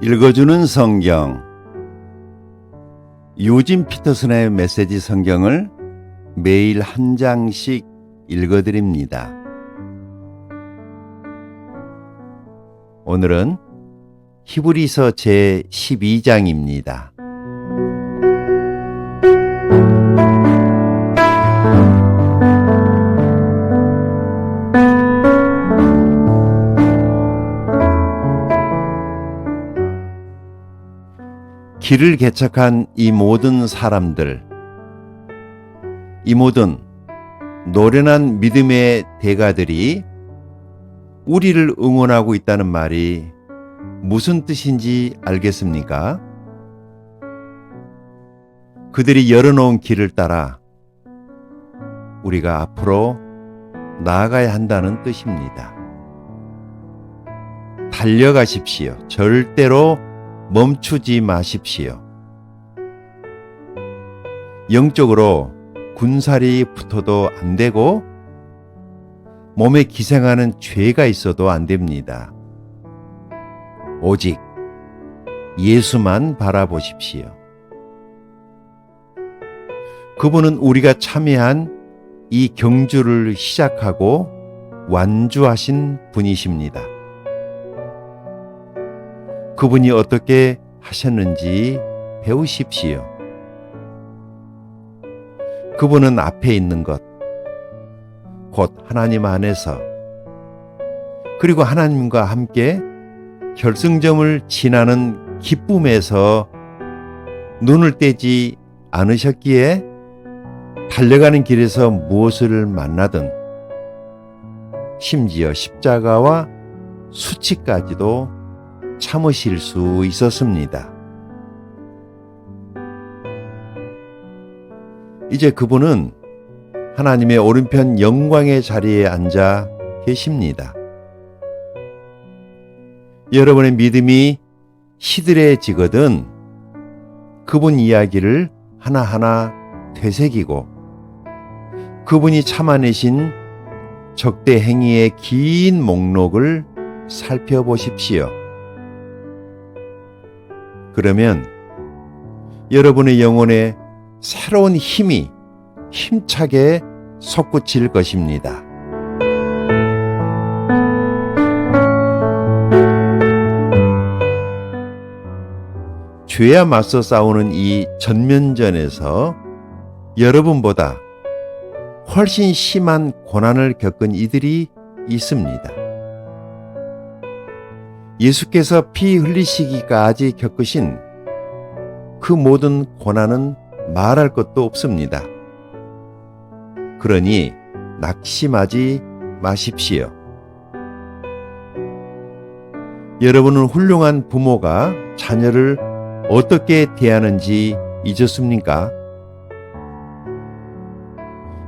읽어주는 성경. 요즘 피터슨의 메시지 성경을 매일 한 장씩 읽어드립니다. 오늘은 히브리서 제12장입니다. 길을 개척한 이 모든 사람들, 이 모든 노련한 믿음의 대가들이 우리를 응원하고 있다는 말이 무슨 뜻인지 알겠습니까? 그들이 열어놓은 길을 따라 우리가 앞으로 나아가야 한다는 뜻입니다. 달려가십시오. 절대로 멈추지 마십시오. 영적으로 군살이 붙어도 안 되고 몸에 기생하는 죄가 있어도 안 됩니다. 오직 예수만 바라보십시오. 그분은 우리가 참여한 이 경주를 시작하고 완주하신 분이십니다. 그분이 어떻게 하셨는지 배우십시오. 그분은 앞에 있는 것, 곧 하나님 안에서, 그리고 하나님과 함께 결승점을 지나는 기쁨에서 눈을 떼지 않으셨기에 달려가는 길에서 무엇을 만나든 심지어 십자가와 수치까지도 참으실 수 있었습니다. 이제 그분은 하나님의 오른편 영광의 자리에 앉아 계십니다. 여러분의 믿음이 시들해지거든 그분 이야기를 하나하나 되새기고 그분이 참아내신 적대 행위의 긴 목록을 살펴보십시오. 그러면 여러분의 영혼에 새로운 힘이 힘차게 솟구칠 것입니다. 죄와 맞서 싸우는 이 전면전에서 여러분보다 훨씬 심한 고난을 겪은 이들이 있습니다. 예수께서 피 흘리시기까지 겪으신 그 모든 고난은 말할 것도 없습니다. 그러니 낙심하지 마십시오. 여러분은 훌륭한 부모가 자녀를 어떻게 대하는지 잊었습니까?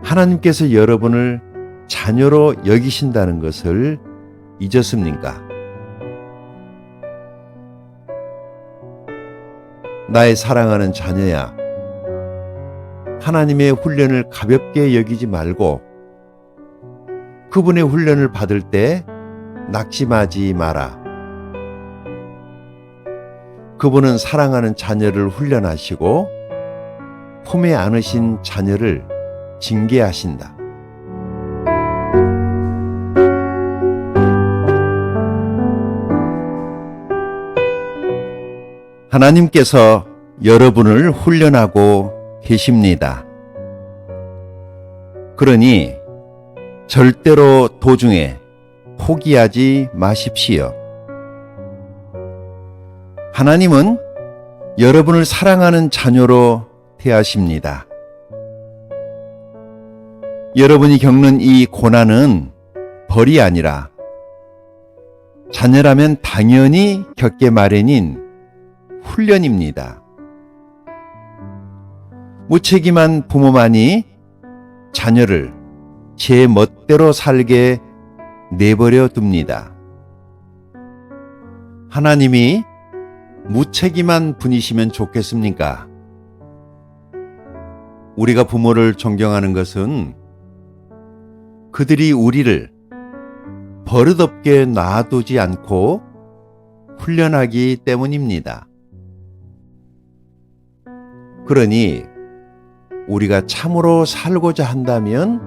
하나님께서 여러분을 자녀로 여기신다는 것을 잊었습니까? 나의 사랑하는 자녀야, 하나님의 훈련을 가볍게 여기지 말고 그분의 훈련을 받을 때 낙심하지 마라. 그분은 사랑하는 자녀를 훈련하시고 품에 안으신 자녀를 징계하신다. 하나님께서 여러분을 훈련하고 계십니다. 그러니 절대로 도중에 포기하지 마십시오. 하나님은 여러분을 사랑하는 자녀로 대하십니다. 여러분이 겪는 이 고난은 벌이 아니라 자녀라면 당연히 겪게 마련인 훈련입니다. 무책임한 부모만이 자녀를 제 멋대로 살게 내버려 둡니다. 하나님이 무책임한 분이시면 좋겠습니까? 우리가 부모를 존경하는 것은 그들이 우리를 버릇없게 놔두지 않고 훈련하기 때문입니다. 그러니 우리가 참으로 살고자 한다면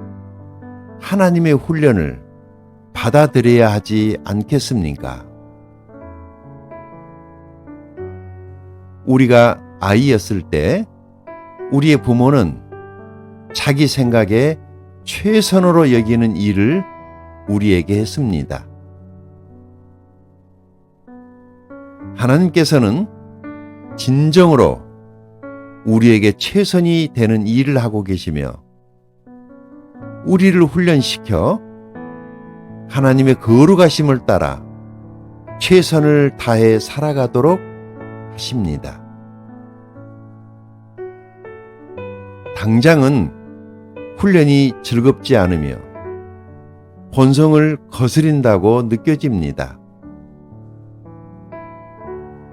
하나님의 훈련을 받아들여야 하지 않겠습니까? 우리가 아이였을 때 우리의 부모는 자기 생각에 최선으로 여기는 일을 우리에게 했습니다. 하나님께서는 진정으로 우리에게 최선이 되는 일을 하고 계시며 우리를 훈련시켜 하나님의 거룩하심을 따라 최선을 다해 살아가도록 하십니다. 당장은 훈련이 즐겁지 않으며 본성을 거스린다고 느껴집니다.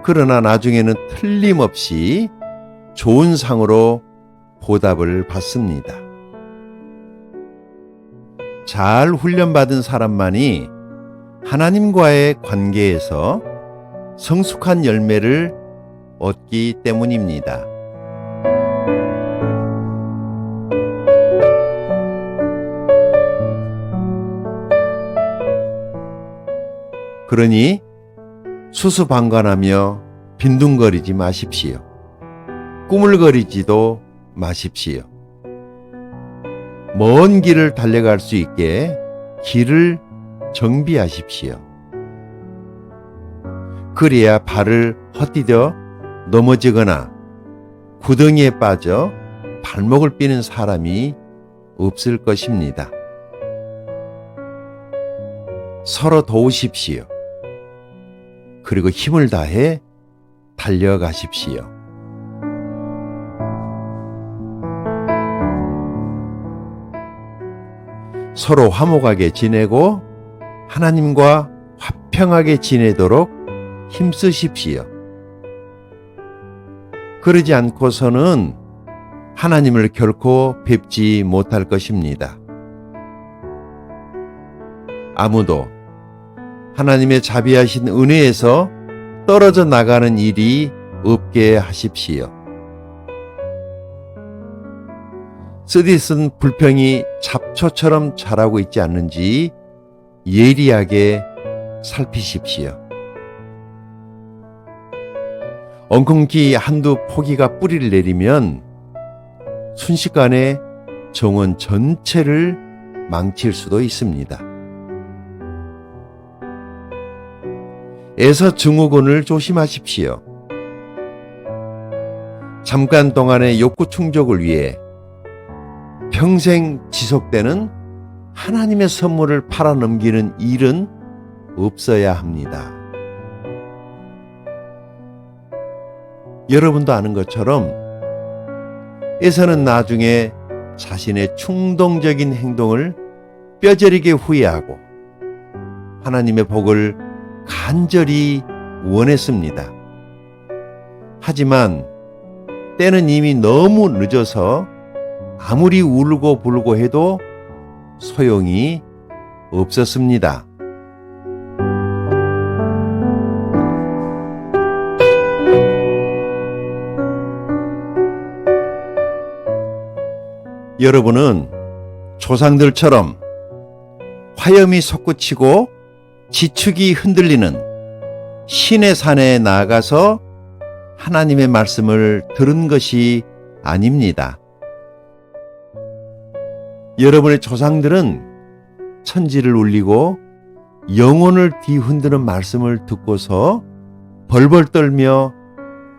그러나 나중에는 틀림없이 좋은 상으로 보답을 받습니다. 잘 훈련받은 사람만이 하나님과의 관계에서 성숙한 열매를 얻기 때문입니다. 그러니 수수방관하며 빈둥거리지 마십시오. 꾸물거리지도 마십시오. 먼 길을 달려갈 수 있게 길을 정비하십시오. 그래야 발을 헛디뎌 넘어지거나 구덩이에 빠져 발목을 삐는 사람이 없을 것입니다. 서로 도우십시오. 그리고 힘을 다해 달려가십시오. 서로 화목하게 지내고 하나님과 화평하게 지내도록 힘쓰십시오. 그러지 않고서는 하나님을 결코 뵙지 못할 것입니다. 아무도 하나님의 자비하신 은혜에서 떨어져 나가는 일이 없게 하십시오. 쓰디쓴 불평이 잡초처럼 자라고 있지 않는지 예리하게 살피십시오. 엉겅퀴 한두 포기가 뿌리를 내리면 순식간에 정원 전체를 망칠 수도 있습니다. 에서 증후군을 조심하십시오. 잠깐 동안의 욕구 충족을 위해 평생 지속되는 하나님의 선물을 팔아넘기는 일은 없어야 합니다. 여러분도 아는 것처럼 에서는 나중에 자신의 충동적인 행동을 뼈저리게 후회하고 하나님의 복을 간절히 원했습니다. 하지만 때는 이미 너무 늦어서 아무리 울고 불고 해도 소용이 없었습니다. 여러분은 조상들처럼 화염이 솟구치고 지축이 흔들리는 신의 산에 나아가서 하나님의 말씀을 들은 것이 아닙니다. 여러분의 조상들은 천지를 울리고 영혼을 뒤흔드는 말씀을 듣고서 벌벌 떨며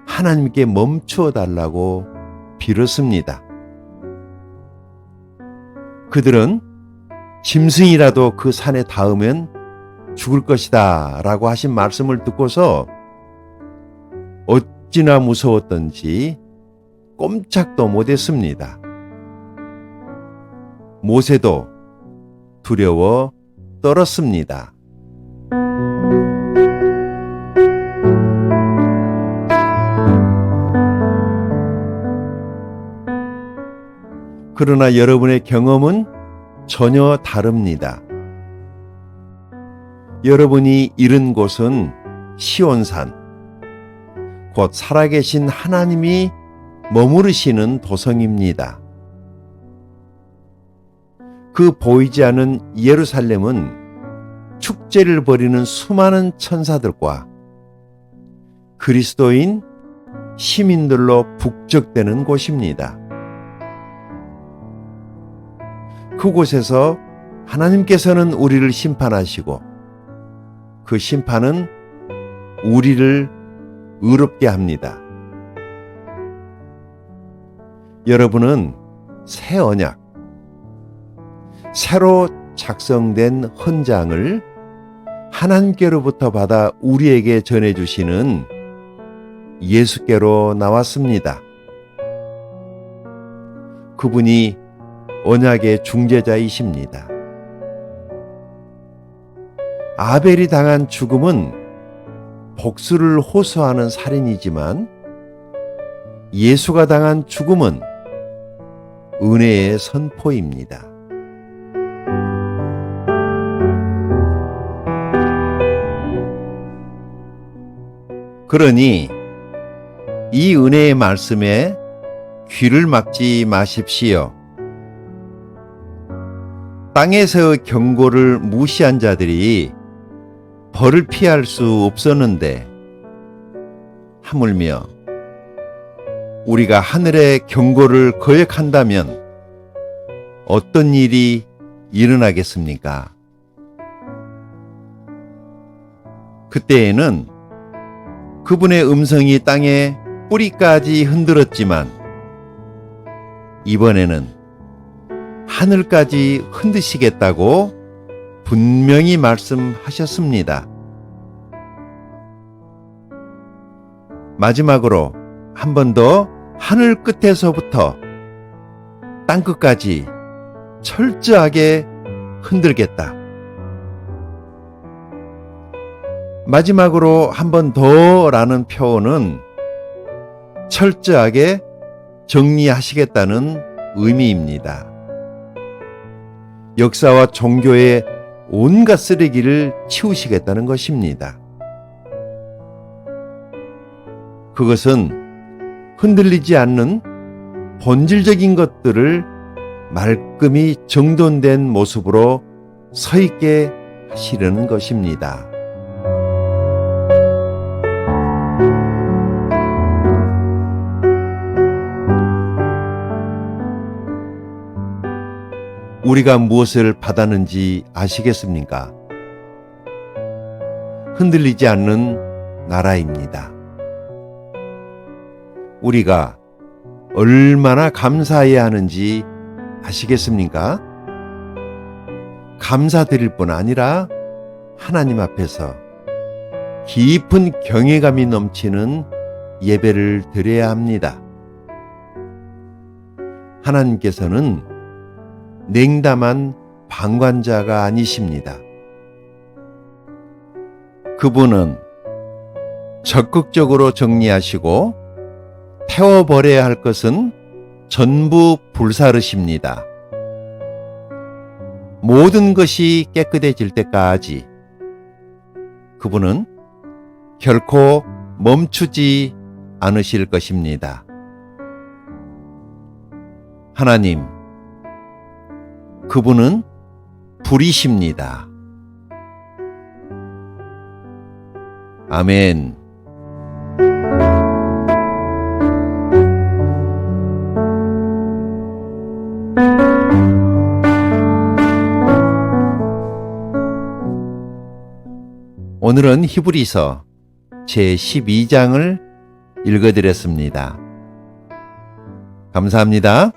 하나님께 멈추어 달라고 빌었습니다. 그들은 짐승이라도 그 산에 닿으면 죽을 것이다 라고 하신 말씀을 듣고서 어찌나 무서웠던지 꼼짝도 못했습니다. 모세도 두려워 떨었습니다. 그러나 여러분의 경험은 전혀 다릅니다. 여러분이 잃은 곳은 시온산, 곧 살아계신 하나님이 머무르시는 도성입니다. 그 보이지 않는 예루살렘은 축제를 벌이는 수많은 천사들과 그리스도인 시민들로 북적대는 곳입니다. 그곳에서 하나님께서는 우리를 심판하시고 그 심판은 우리를 의롭게 합니다. 여러분은 새 언약, 새로 작성된 헌장을 하나님께로부터 받아 우리에게 전해주시는 예수께로 나왔습니다. 그분이 언약의 중재자이십니다. 아벨이 당한 죽음은 복수를 호소하는 살인이지만 예수가 당한 죽음은 은혜의 선포입니다. 그러니 이 은혜의 말씀에 귀를 막지 마십시오. 땅에서의 경고를 무시한 자들이 벌을 피할 수 없었는데 하물며 우리가 하늘의 경고를 거역한다면 어떤 일이 일어나겠습니까? 그때에는 그분의 음성이 땅에 뿌리까지 흔들었지만 이번에는 하늘까지 흔드시겠다고 분명히 말씀하셨습니다. 마지막으로 한 번 더 하늘 끝에서부터 땅 끝까지 철저하게 흔들겠다. 마지막으로 한 번 더라는 표현은 철저하게 정리하시겠다는 의미입니다. 역사와 종교의 온갖 쓰레기를 치우시겠다는 것입니다. 그것은 흔들리지 않는 본질적인 것들을 말끔히 정돈된 모습으로 서 있게 하시려는 것입니다. 우리가 무엇을 받았는지 아시겠습니까? 흔들리지 않는 나라입니다. 우리가 얼마나 감사해야 하는지 아시겠습니까? 감사드릴 뿐 아니라 하나님 앞에서 깊은 경외감이 넘치는 예배를 드려야 합니다. 하나님께서는 냉담한 방관자가 아니십니다. 그분은 적극적으로 정리하시고 태워버려야 할 것은 전부 불사르십니다. 모든 것이 깨끗해질 때까지 그분은 결코 멈추지 않으실 것입니다. 하나님, 그분은 불이십니다. 아멘. 오늘은 히브리서 제12장을 읽어드렸습니다. 감사합니다.